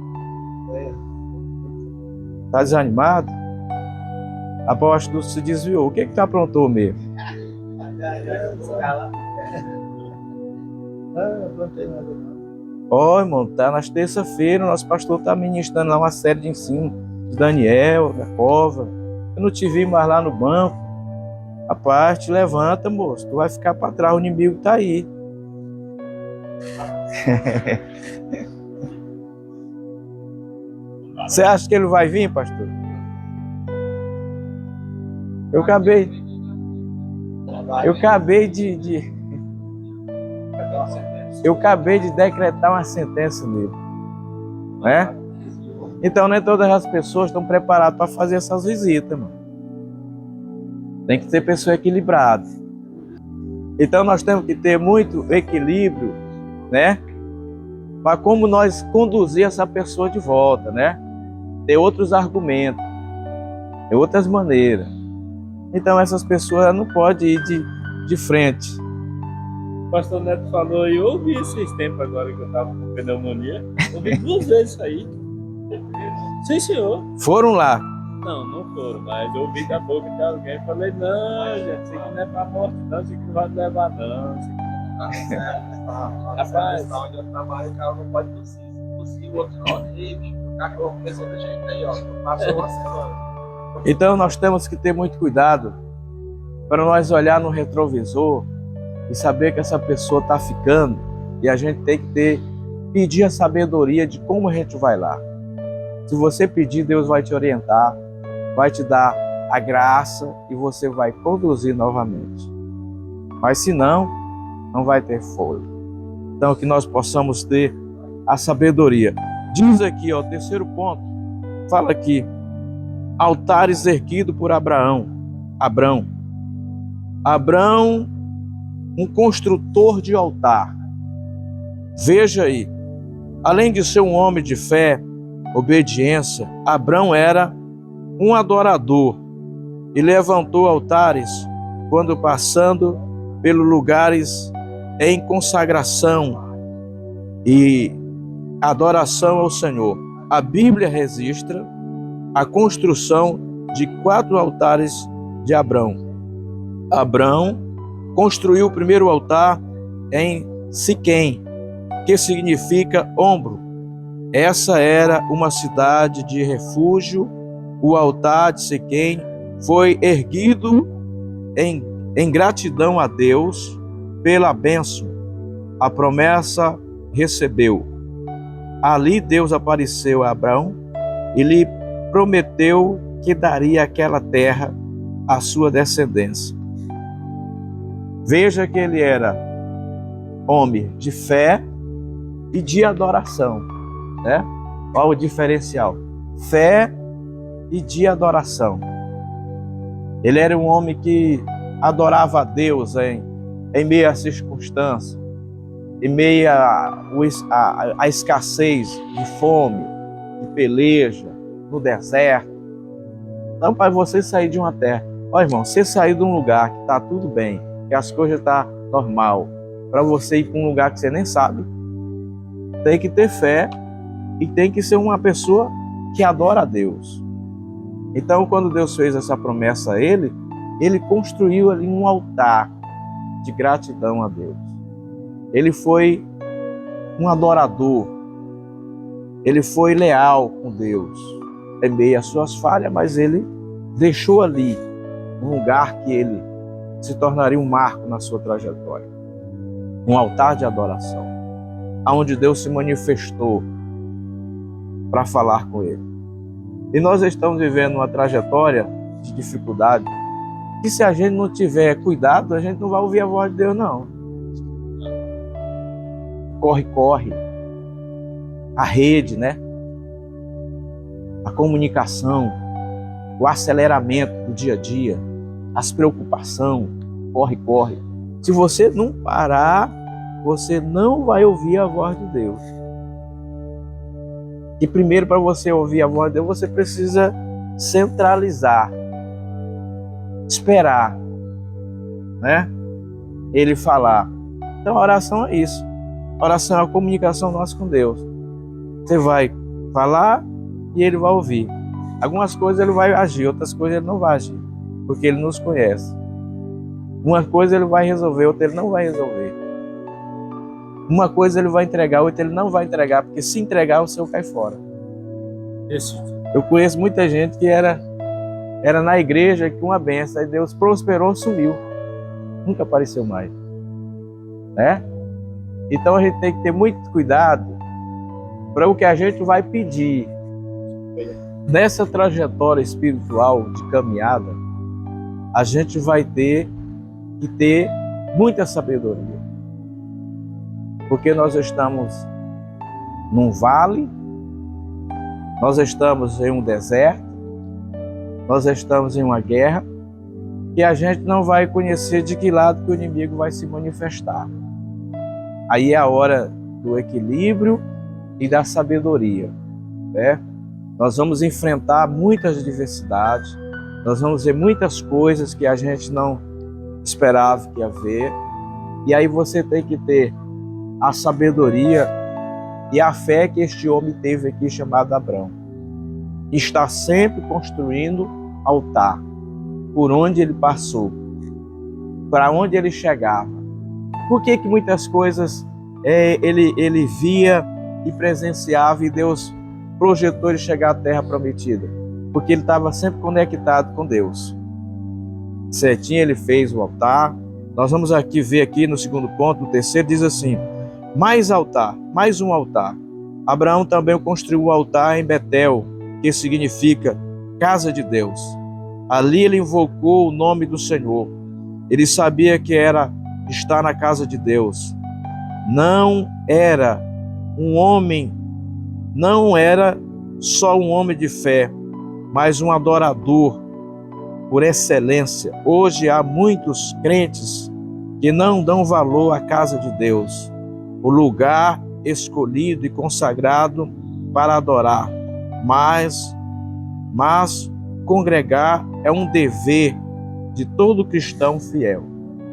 Está desanimado? Apóstolo se desviou. O que tu aprontou mesmo? Ó, irmão, tá nas terça-feira, nosso pastor tá ministrando lá uma série de ensino de Daniel, da cova. Eu não te vi mais lá no banco. Rapaz, te levanta, moço. Tu vai ficar para trás, o inimigo tá aí. Você acha que ele vai vir, pastor? Eu acabei de decretar uma sentença nele, né? Então nem todas as pessoas estão preparadas para fazer essas visitas, mano. Tem que ser pessoa equilibrada. Então nós temos que ter muito equilíbrio, né? Para como nós conduzir essa pessoa de volta, né? Ter outros argumentos, ter outras maneiras. Então essas pessoas não podem ir de frente. O pastor Neto falou, e eu ouvi esses tempos agora que eu estava com pneumonia. Ouvi 2 vezes isso aí. Sim, senhor. Foram lá? Não foram, mas eu ouvi da boca de alguém. Falei, não, gente, isso aqui não é para morte, não, isso aqui não vai levar, não. Rapaz, onde eu trabalho, o cara não pode tossir, o outro não. O cachorro começou do jeito aí, ó. Passou uma semana. Então nós temos que ter muito cuidado para nós olhar no retrovisor e saber que essa pessoa está ficando, e a gente tem que pedir a sabedoria de como a gente vai lá. Se você pedir, Deus vai te orientar, vai te dar a graça e você vai conduzir novamente. Mas se não, não vai ter fôlego. Então, que nós possamos ter a sabedoria. Diz aqui, ó, o terceiro ponto, fala aqui, altares erguidos por Abrão, um construtor de altar. Veja aí, além de ser um homem de fé, obediência, Abrão era um adorador e levantou altares quando passando pelos lugares em consagração e adoração ao Senhor. A Bíblia registra a construção de 4 altares de Abrão. Abrão construiu o primeiro altar em Siquém, que significa ombro. Essa era uma cidade de refúgio. O altar de Siquém foi erguido em gratidão a Deus pela bênção. A promessa recebeu. Ali Deus apareceu a Abrão e lhe prometeu que daria aquela terra à sua descendência. Veja que ele era homem de fé e de adoração, né? Qual o diferencial? Fé e de adoração. Ele era um homem que adorava a Deus em meio à circunstância, em meio à escassez de fome, de peleja, no deserto. Então, para você sair de uma terra, ó irmão, você sair de um lugar que está tudo bem, que as coisas estão normal, para você ir para um lugar que você nem sabe, tem que ter fé e tem que ser uma pessoa que adora a Deus. Então, quando Deus fez essa promessa a ele construiu ali um altar de gratidão a Deus. Ele foi um adorador, ele foi leal com Deus, em meio às suas falhas, mas ele deixou ali um lugar que ele se tornaria um marco na sua trajetória. Um altar de adoração, onde Deus se manifestou para falar com ele. E nós estamos vivendo uma trajetória de dificuldade, que se a gente não tiver cuidado, a gente não vai ouvir a voz de Deus, não. Corre. A rede, né? A comunicação, o aceleramento do dia a dia, as preocupações, corre. Se você não parar, você não vai ouvir a voz de Deus. E primeiro, para você ouvir a voz de Deus, você precisa centralizar, esperar, né? Ele falar. Então a oração é isso. A oração é a comunicação nossa com Deus. Você vai falar e ele vai ouvir. Algumas coisas ele vai agir, outras coisas ele não vai agir, porque ele nos conhece. Uma coisa ele vai resolver, outra ele não vai resolver. Uma coisa ele vai entregar, outra ele não vai entregar, porque se entregar o seu cai fora. Eu conheço muita gente que era na igreja, que uma benção, aí Deus prosperou, sumiu. Nunca apareceu mais. Né? Então a gente tem que ter muito cuidado para o que a gente vai pedir. Nessa trajetória espiritual de caminhada, a gente vai ter que ter muita sabedoria. Porque nós estamos num vale, nós estamos em um deserto, nós estamos em uma guerra, e a gente não vai conhecer de que lado que o inimigo vai se manifestar. Aí é a hora do equilíbrio e da sabedoria, né? Nós vamos enfrentar muitas diversidades, nós vamos ver muitas coisas que a gente não esperava que ia ver, e aí você tem que ter a sabedoria e a fé que este homem teve aqui, chamado Abrão. Está sempre construindo altar, por onde ele passou, para onde ele chegava. Por que muitas coisas ele via e presenciava e Deus projetou ele chegar à terra prometida? Porque ele estava sempre conectado com Deus. Certinho, ele fez o altar. Nós vamos aqui ver aqui no segundo ponto, no terceiro, diz assim: mais altar, mais um altar. Abraão também construiu o altar em Betel, que significa casa de Deus. Ali ele invocou o nome do Senhor. Ele sabia que era estar na casa de Deus. Não era um homem, não era só um homem de fé, mas um adorador por excelência. Hoje há muitos crentes que não dão valor à casa de Deus, o lugar escolhido e consagrado para adorar. Mas congregar é um dever de todo cristão fiel.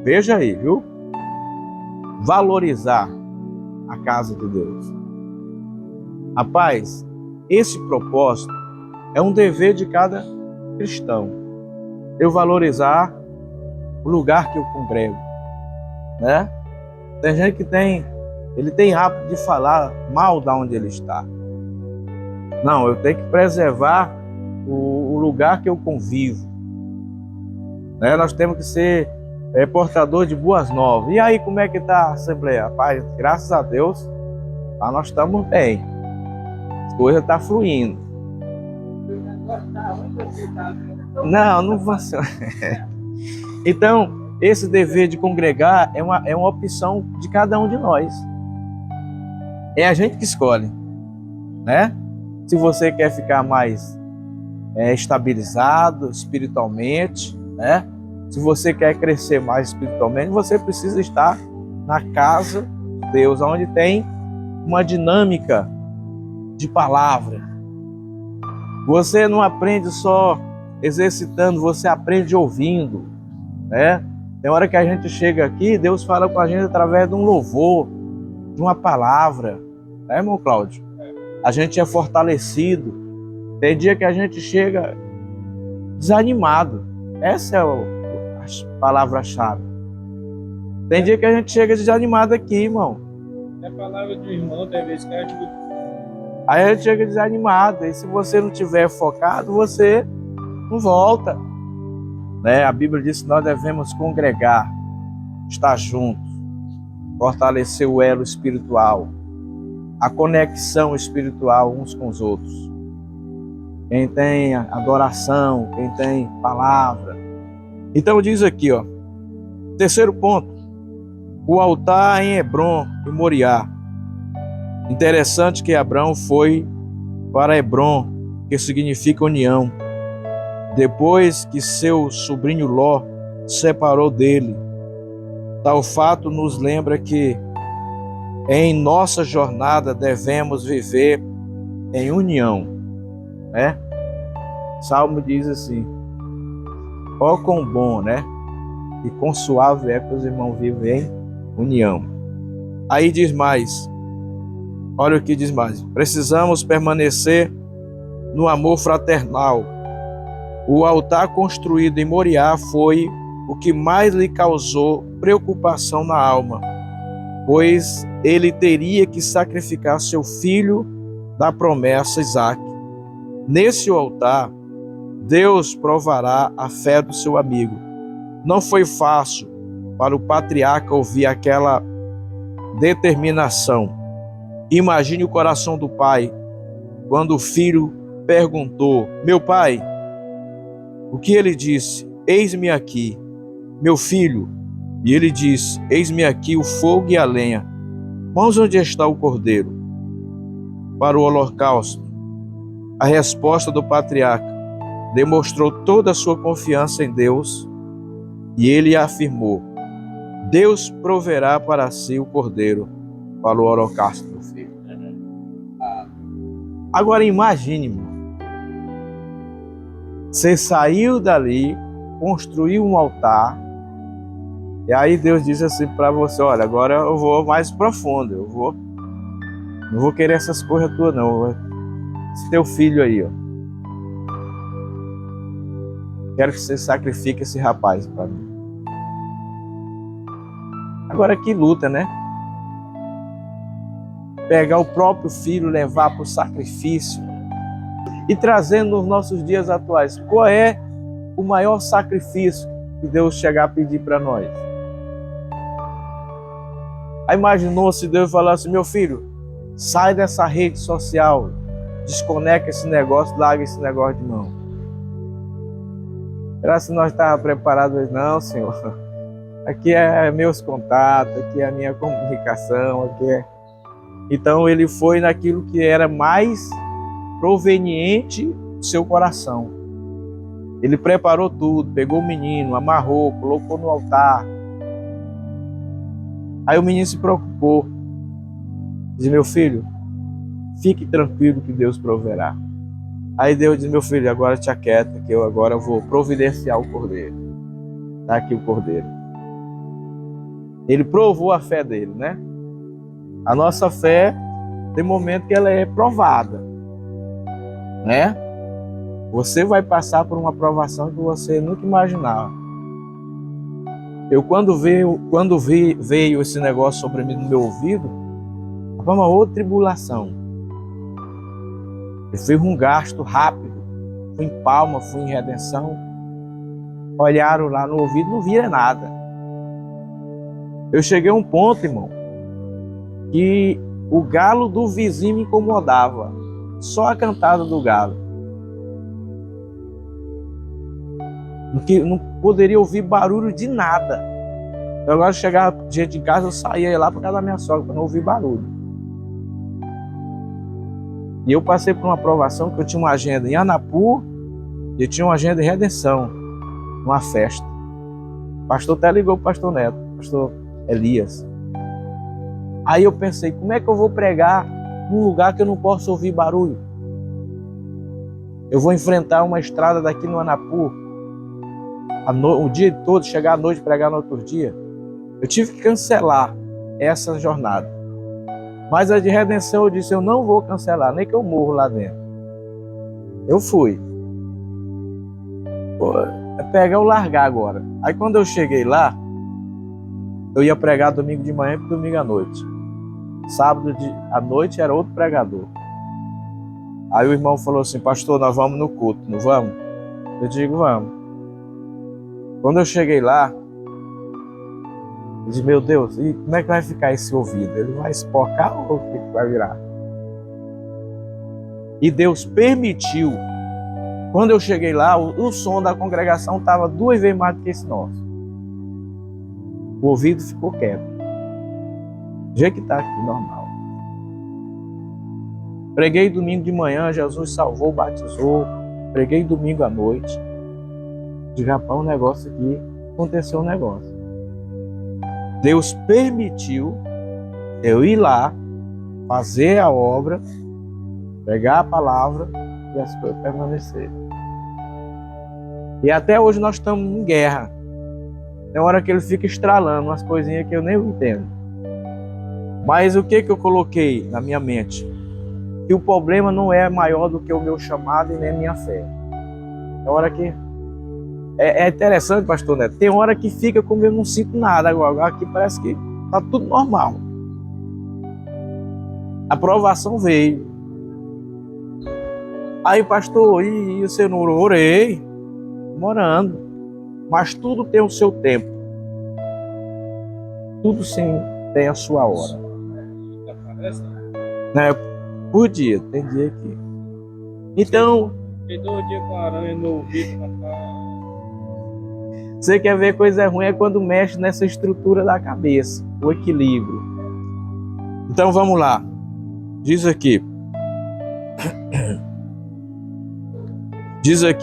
Veja aí, viu? Valorizar a casa de Deus. Rapaz, esse propósito é um dever de cada cristão. Eu valorizar o lugar que eu congrego, né? Tem gente que ele tem hábito de falar mal da onde ele está. Não, eu tenho que preservar o lugar que eu convivo, né? Nós temos que ser portador de boas novas. E aí, como é que está a Assembleia? Rapaz, graças a Deus, lá nós estamos bem. As coisas estão fluindo. Não funciona. Então, esse dever de congregar é uma opção de cada um de nós. É a gente que escolhe, né? Se você quer ficar mais estabilizado espiritualmente, né? Se você quer crescer mais espiritualmente, você precisa estar na casa de Deus, onde tem uma dinâmica de palavra. Você não aprende só exercitando, você aprende ouvindo, né? Tem hora que a gente chega aqui, Deus fala com a gente através de um louvor, de uma palavra, né, irmão Cláudio? A gente é fortalecido. Tem dia que a gente chega desanimado. Essa é a palavra-chave. Tem dia que a gente chega desanimado aqui, irmão. É a palavra do irmão, tem vezes que ajuda. Aí a gente chega desanimado. E se você não estiver focado, você não volta, né? A Bíblia diz que nós devemos congregar, estar juntos, fortalecer o elo espiritual, a conexão espiritual uns com os outros. Quem tem adoração, quem tem palavra. Então diz aqui, ó, terceiro ponto, o altar em Hebrom e Moriá. Interessante que Abraão foi para Hebrom, que significa união, depois que seu sobrinho Ló separou dele. Tal fato nos lembra que em nossa jornada devemos viver em união, né? Salmo diz assim: ó quão bom, né? E quão suave é que os irmãos vivem em união. Aí diz mais, olha o que diz mais: precisamos permanecer no amor fraternal. O altar construído em Moriá foi o que mais lhe causou preocupação na alma, pois ele teria que sacrificar seu filho da promessa, Isaque. Nesse altar, Deus provará a fé do seu amigo. Não foi fácil para o patriarca ouvir aquela determinação. Imagine o coração do pai quando o filho perguntou: meu pai, o que ele disse? Eis-me aqui, meu filho. E ele disse: eis-me aqui o fogo e a lenha. Mas onde está o cordeiro para o holocausto? A resposta do patriarca demonstrou toda a sua confiança em Deus e ele afirmou: Deus proverá para si o cordeiro para o holocausto do filho. Agora imagine, irmão, você saiu dali, construiu um altar, e aí Deus diz assim para você: olha, agora eu vou mais profundo, não vou querer essas coisas tuas não. Esse teu filho aí, ó, quero que você sacrifique esse rapaz para mim. Agora que luta, né? Pegar o próprio filho, levar para o sacrifício e trazer nos nossos dias atuais. Qual é o maior sacrifício que Deus chegar a pedir para nós? Aí imaginou se Deus falasse: meu filho, sai dessa rede social, desconecta esse negócio, larga esse negócio de mão. Será que nós estávamos preparados? Não, Senhor. Aqui é meus contatos, aqui é a minha comunicação, aqui é... Então ele foi naquilo que era mais proveniente do seu coração. Ele preparou tudo, pegou o menino, amarrou, colocou no altar. Aí o menino se preocupou. Disse: meu filho, fique tranquilo que Deus proverá. Aí Deus disse: meu filho, agora te aquieta, que eu agora vou providenciar o cordeiro. Está aqui o cordeiro. Ele provou a fé dele, né? A nossa fé, tem momento que ela é provada, né? Você vai passar por uma provação que você nunca imaginava. Eu quando veio esse negócio sobre mim no meu ouvido, foi uma outra tribulação. Eu fiz um gasto rápido, fui em Palma, fui em Redenção, olharam lá no ouvido, não viram nada. Eu cheguei a um ponto, irmão, que o galo do vizinho me incomodava, só a cantada do galo. Não poderia ouvir barulho de nada. Eu agora chegava gente em casa, eu saía lá para casa da minha sogra para não ouvir barulho. E eu passei por uma provação que eu tinha uma agenda em Anapu e eu tinha uma agenda em Redenção, uma festa. O pastor até ligou para o pastor Neto, pastor Elias. Aí eu pensei: como é que eu vou pregar num lugar que eu não posso ouvir barulho? Eu vou enfrentar uma estrada daqui no Anapu, o dia todo, chegar à noite e pregar no outro dia. Eu tive que cancelar essa jornada. Mas a de Redenção eu disse: eu não vou cancelar, nem que eu morro lá dentro. Eu fui. É pegar ou largar agora. Aí quando eu cheguei lá, eu ia pregar domingo de manhã e domingo à noite. Sábado à noite era outro pregador. Aí o irmão falou assim: pastor, nós vamos no culto, não vamos? Eu digo: vamos. Quando eu cheguei lá, eu disse: meu Deus, e como é que vai ficar esse ouvido? Ele vai espocar ou o que vai virar? E Deus permitiu. Quando eu cheguei lá, o som da congregação estava 2 vezes mais do que esse nosso. O ouvido ficou quieto. Do jeito que está aqui, normal. Preguei domingo de manhã, Jesus salvou, batizou. Preguei domingo à noite. De rapaz, um negócio aqui, aconteceu um negócio. Deus permitiu eu ir lá, fazer a obra, pegar a palavra e as coisas permanecerem. E até hoje nós estamos em guerra. Tem hora que ele fica estralando umas coisinhas que eu nem entendo. Mas o que eu coloquei na minha mente? Que o problema não é maior do que o meu chamado e nem a minha fé. Tem hora que... É interessante, pastor Neto. Tem hora que fica como eu não sinto nada agora. Aqui parece que está tudo normal. A provação veio. Aí, pastor, e você não orou? Orei, orando. Mas tudo tem o seu tempo. Tudo sim tem a sua hora. Né? Por dia, tem dia aqui. Então... Fiquei 2 dias com a aranha no ouvido, rapaz. Você quer ver coisa ruim é quando mexe nessa estrutura da cabeça, o equilíbrio. Então vamos lá. Diz aqui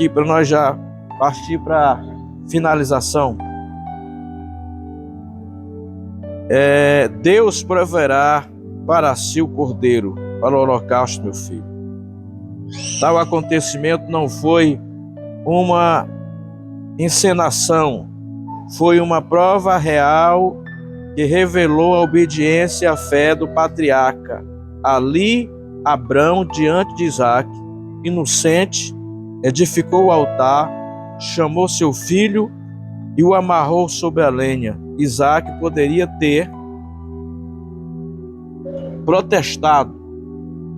para nós já partir para finalização. Deus proverá para si o cordeiro para o holocausto, meu filho. Tal acontecimento não foi uma encenação, foi uma prova real que revelou a obediência e a fé do patriarca. Ali, Abrão, diante de Isaac, inocente, edificou o altar, chamou seu filho e o amarrou sobre a lenha. Isaac poderia ter protestado,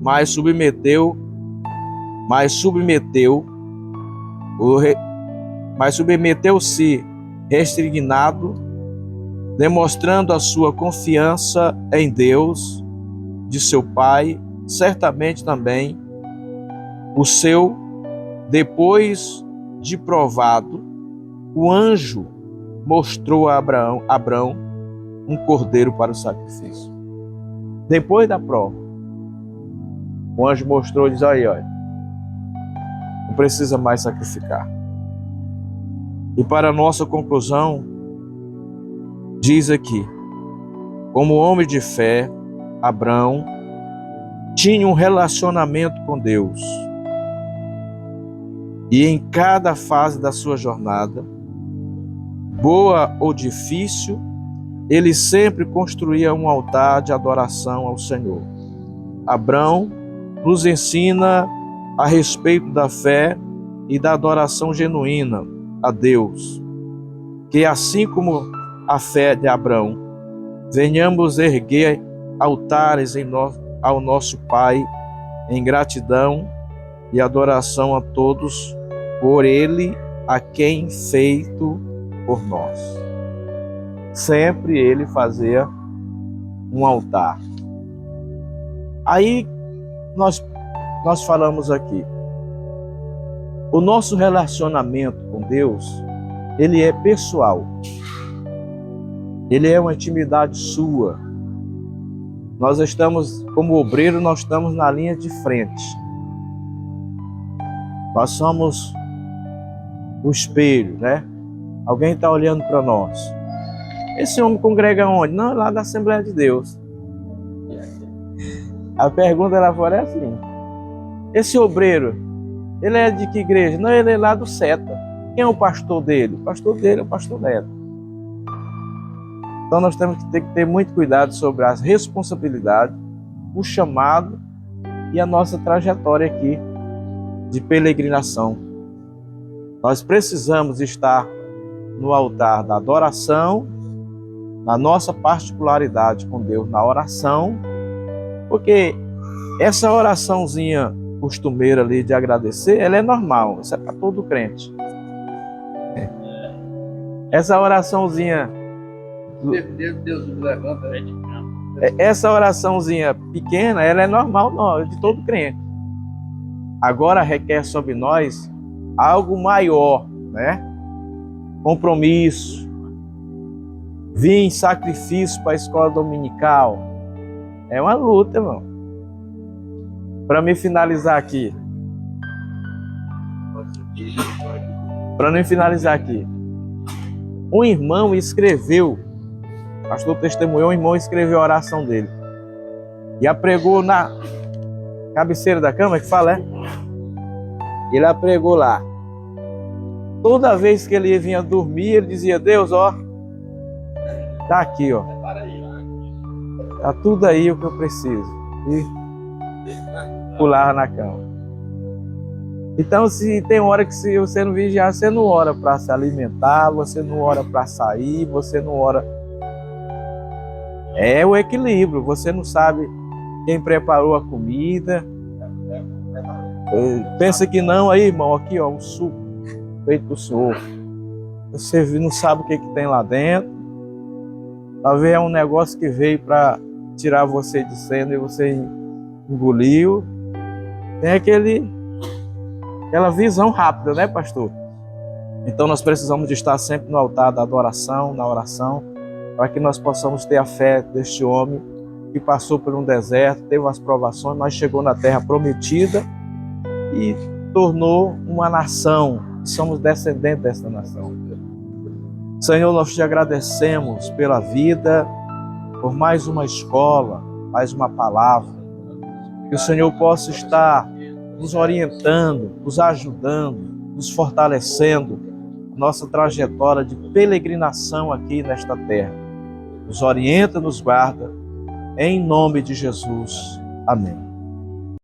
mas submeteu-se resignado, demonstrando a sua confiança em Deus, de seu pai, certamente também depois de provado, o anjo mostrou a Abrão um cordeiro para o sacrifício. Depois da prova, o anjo mostrou e disse: olha, não precisa mais sacrificar. E para a nossa conclusão, diz aqui: como homem de fé, Abrão tinha um relacionamento com Deus. E em cada fase da sua jornada, boa ou difícil, ele sempre construía um altar de adoração ao Senhor. Abrão nos ensina a respeito da fé e da adoração genuína a Deus, que assim como a fé de Abrão, venhamos erguer altares ao nosso Pai em gratidão e adoração a todos por Ele, a quem feito por nós. Sempre Ele fazia um altar. Aí nós falamos aqui, o nosso relacionamento com Deus, ele é pessoal. Ele é uma intimidade sua. Nós estamos, como obreiro, nós estamos na linha de frente. Nós somos o espelho, né? Alguém está olhando para nós. Esse homem congrega onde? Não, lá da Assembleia de Deus. A pergunta lá fora é assim: esse obreiro, ele é de que igreja? Não, ele é lá do Seta. Quem é o pastor dele? O pastor dele é o pastor Neto. Então nós temos que ter muito cuidado sobre as responsabilidades, o chamado e a nossa trajetória aqui de peregrinação. Nós precisamos estar no altar da adoração, na nossa particularidade com Deus, na oração, porque essa oraçãozinha costumeira ali de agradecer, ela é normal, isso é para todo crente. Essa oraçãozinha, Deus nos levanta. essa oraçãozinha pequena, ela é normal, de todo crente. Agora requer sobre nós algo maior, né? Compromisso, vir em sacrifício para a escola dominical. É uma luta, irmão. Para me finalizar aqui. Um irmão escreveu, o pastor testemunhou, um irmão escreveu a oração dele. E a pregou na cabeceira da cama, que fala, é? Ele a pregou lá. Toda vez que ele vinha dormir, ele dizia: Deus, ó, tá aqui, ó. Tá tudo aí o que eu preciso. E pulava na cama. Então, se tem hora que se você não vigiar, você não ora para se alimentar, você não ora para sair, você não ora. É o equilíbrio. Você não sabe quem preparou a comida. Pensa que não, aí, irmão, aqui, ó, um suco feito do Senhor. Você não sabe o que tem lá dentro. Talvez é um negócio que veio para tirar você de cena e você engoliu. Tem aquela visão rápida, né, pastor? Então nós precisamos de estar sempre no altar da adoração, na oração, para que nós possamos ter a fé deste homem que passou por um deserto, teve as provações, mas chegou na terra prometida e tornou uma nação. Somos descendentes dessa nação. Senhor, nós te agradecemos pela vida, por mais uma escola, mais uma palavra. Que o Senhor possa estar nos orientando, nos ajudando, nos fortalecendo nossa trajetória de peregrinação aqui nesta terra. Nos orienta, nos guarda, em nome de Jesus. Amém.